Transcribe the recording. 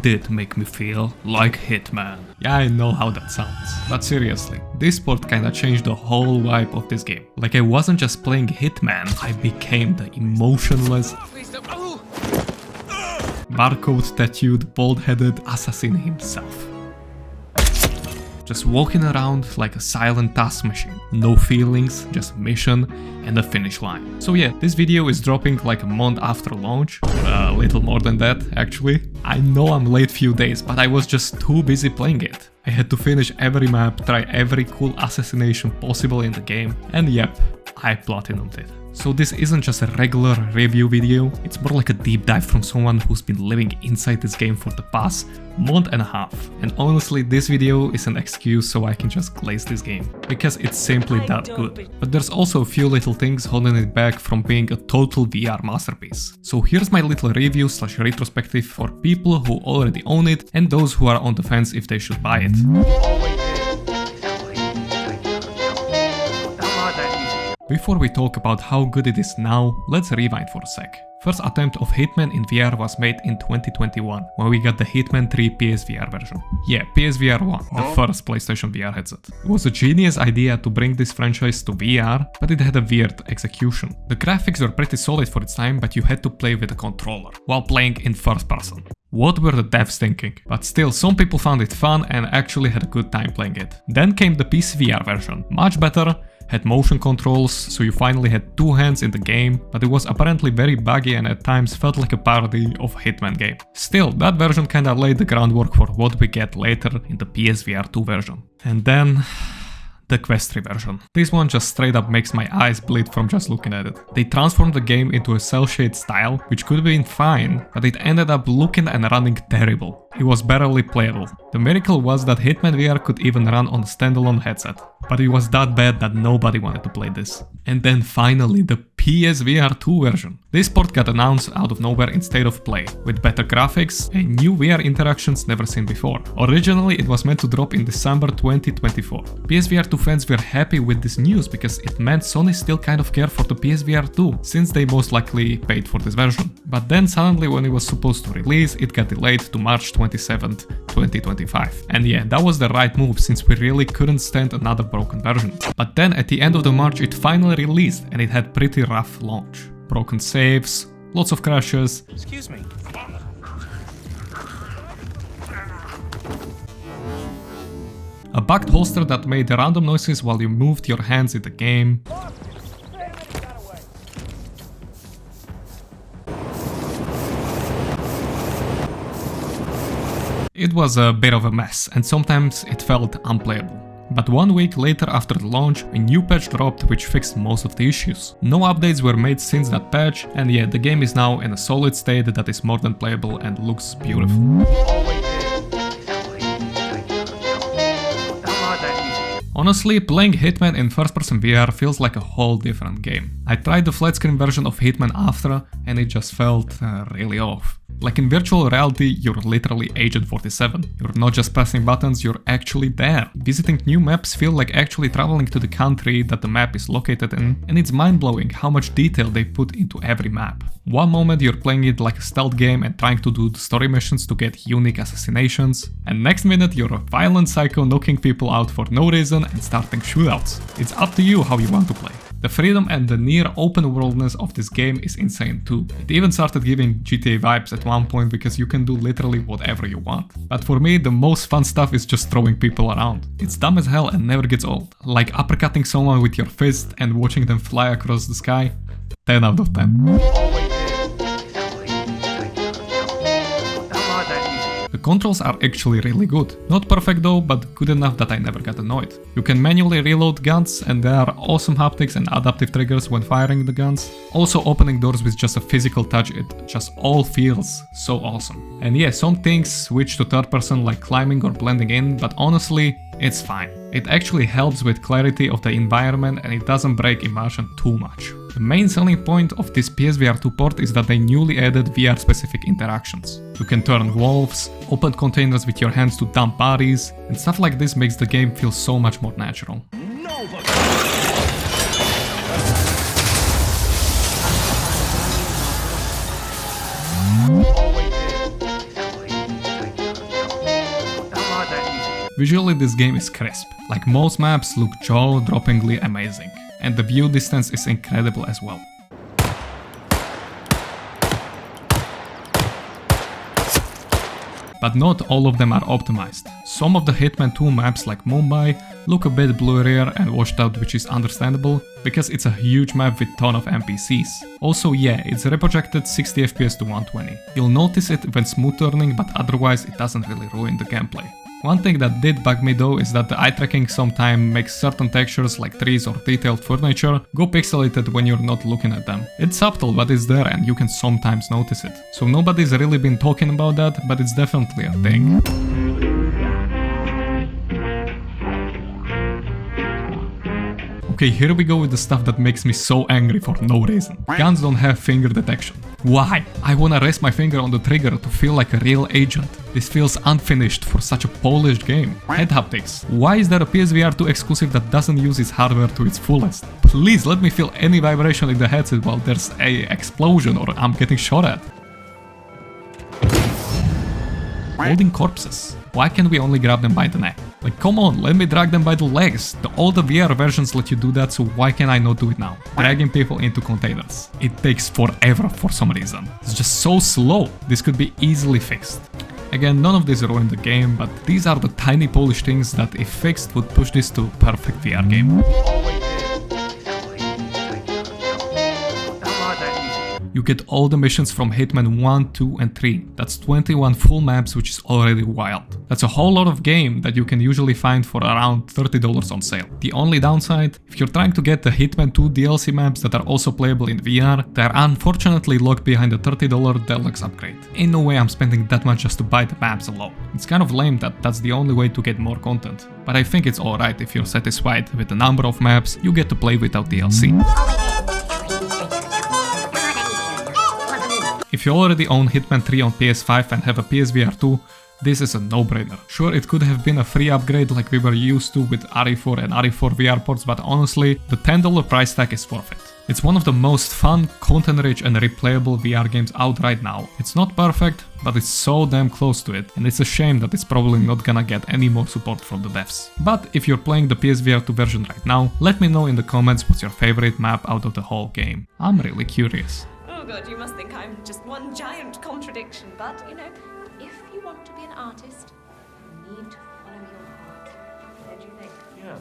did make me feel like Hitman. Yeah, I know how that sounds, but seriously, this port kinda changed the whole vibe of this game. Like, I wasn't just playing Hitman, I became the emotionless, barcode-tattooed, bald-headed assassin himself. Just walking around like a silent task machine. No feelings, just mission and a finish line. So yeah, this video is dropping like a month after launch. A little more than that, actually. I know I'm late few days, but I was just too busy playing it. I had to finish every map, try every cool assassination possible in the game, and yep, I platinumed it. So this isn't just a regular review video, it's more like a deep dive from someone who's been living inside this game for the past month and a half. And honestly, this video is an excuse so I can just glaze this game, because it's simply that good. But there's also a few little things holding it back from being a total VR masterpiece. So here's my little review / retrospective for people who already own it and those who are on the fence if they should buy it. Before we talk about how good it is now, let's rewind for a sec. First attempt of Hitman in VR was made in 2021, when we got the Hitman 3 PSVR version. Yeah, PSVR1, the first PlayStation VR headset. It was a genius idea to bring this franchise to VR, but it had a weird execution. The graphics were pretty solid for its time, but you had to play with a controller, while playing in first person. What were the devs thinking? But still, some people found it fun and actually had a good time playing it. Then came the PSVR version, much better, had motion controls, so you finally had two hands in the game, but it was apparently very buggy and at times felt like a parody of Hitman game. Still, that version kinda laid the groundwork for what we get later in the PSVR2 version. And then the Quest 3 version. This one just straight up makes my eyes bleed from just looking at it. They transformed the game into a cel shade style, which could have been fine, but it ended up looking and running terrible. It was barely playable. The miracle was that Hitman VR could even run on a standalone headset, but it was that bad that nobody wanted to play this. And then finally the PSVR2 version. This port got announced out of nowhere in State of Play, with better graphics and new VR interactions never seen before. Originally it was meant to drop in December 2024. PSVR2 fans were happy with this news because it meant Sony still kind of cared for the PSVR2, since they most likely paid for this version. But then suddenly when it was supposed to release, it got delayed to March 27th, 2025. And yeah, that was the right move since we really couldn't stand another broken version. But then at the end of the March it finally released and it had pretty rough launch. Broken saves, lots of crashes. Excuse me. A bugged holster that made random noises while you moved your hands in the game. It was a bit of a mess and sometimes it felt unplayable. But 1 week later after the launch, a new patch dropped which fixed most of the issues. No updates were made since that patch, and yeah, the game is now in a solid state that is more than playable and looks beautiful. Honestly, playing Hitman in first-person VR feels like a whole different game. I tried the flat screen version of Hitman after, and it just felt really off. Like in virtual reality, you're literally Agent 47. You're not just pressing buttons, you're actually there. Visiting new maps feel like actually traveling to the country that the map is located in, and it's mind-blowing how much detail they put into every map. One moment you're playing it like a stealth game and trying to do the story missions to get unique assassinations, and next minute you're a violent psycho knocking people out for no reason and starting shootouts. It's up to you how you want to play. The freedom and the near open worldness of this game is insane too. It even started giving GTA vibes at one point because you can do literally whatever you want. But for me, the most fun stuff is just throwing people around. It's dumb as hell and never gets old. Like uppercutting someone with your fist and watching them fly across the sky. 10 out of 10. The controls are actually really good. Not perfect though, but good enough that I never got annoyed. You can manually reload guns and there are awesome haptics and adaptive triggers when firing the guns. Also opening doors with just a physical touch, it just all feels so awesome. And yeah, some things switch to third person like climbing or blending in, but honestly, it's fine. It actually helps with clarity of the environment and it doesn't break immersion too much. The main selling point of this PSVR2 port is that they newly added VR specific interactions. You can turn wolves, open containers with your hands to dump bodies, and stuff like this makes the game feel so much more natural. Visually this game is crisp, like most maps look jaw-droppingly amazing, and the view distance is incredible as well. But not all of them are optimized. Some of the Hitman 2 maps like Mumbai look a bit blurrier and washed out, which is understandable because it's a huge map with ton of NPCs. Also yeah, it's reprojected 60 FPS to 120. You'll notice it when smooth turning, but otherwise it doesn't really ruin the gameplay. One thing that did bug me though is that the eye tracking sometimes makes certain textures like trees or detailed furniture go pixelated when you're not looking at them. It's subtle, but it's there and you can sometimes notice it. So nobody's really been talking about that, but it's definitely a thing. Okay, here we go with the stuff that makes me so angry for no reason. Guns don't have finger detection. Why? I wanna rest my finger on the trigger to feel like a real agent. This feels unfinished for such a polished game. Head haptics. Why is there a PSVR2 exclusive that doesn't use its hardware to its fullest? Please let me feel any vibration in the headset while there's a explosion or I'm getting shot at. Holding corpses. Why can't we only grab them by the neck? Like, come on, let me drag them by the legs. All the VR versions let you do that, so why can I not do it now? Dragging people into containers. It takes forever for some reason. It's just so slow. This could be easily fixed. Again, none of this ruined the game, but these are the tiny polished things that if fixed would push this to a perfect VR game. You get all the missions from Hitman 1, 2 and 3. That's 21 full maps, which is already wild. That's a whole lot of game that you can usually find for around $30 on sale. The only downside, if you're trying to get the Hitman 2 DLC maps that are also playable in VR, they're unfortunately locked behind the $30 deluxe upgrade. Ain't no way I'm spending that much just to buy the maps alone. It's kind of lame that that's the only way to get more content. But I think it's alright if you're satisfied with the number of maps you get to play without DLC. If you already own Hitman 3 on PS5 and have a PSVR2, this is a no-brainer. Sure, it could have been a free upgrade like we were used to with RE4 and RE4 VR ports, but honestly, the $10 price tag is worth it. It's one of the most fun, content-rich and replayable VR games out right now. It's not perfect, but it's so damn close to it, and it's a shame that it's probably not gonna get any more support from the devs. But if you're playing the PSVR2 version right now, let me know in the comments what's your favorite map out of the whole game. I'm really curious. Oh god, you must think I'm just one giant contradiction, but, you know, if you want to be an artist, you need to follow your heart. Don't you think? Yeah.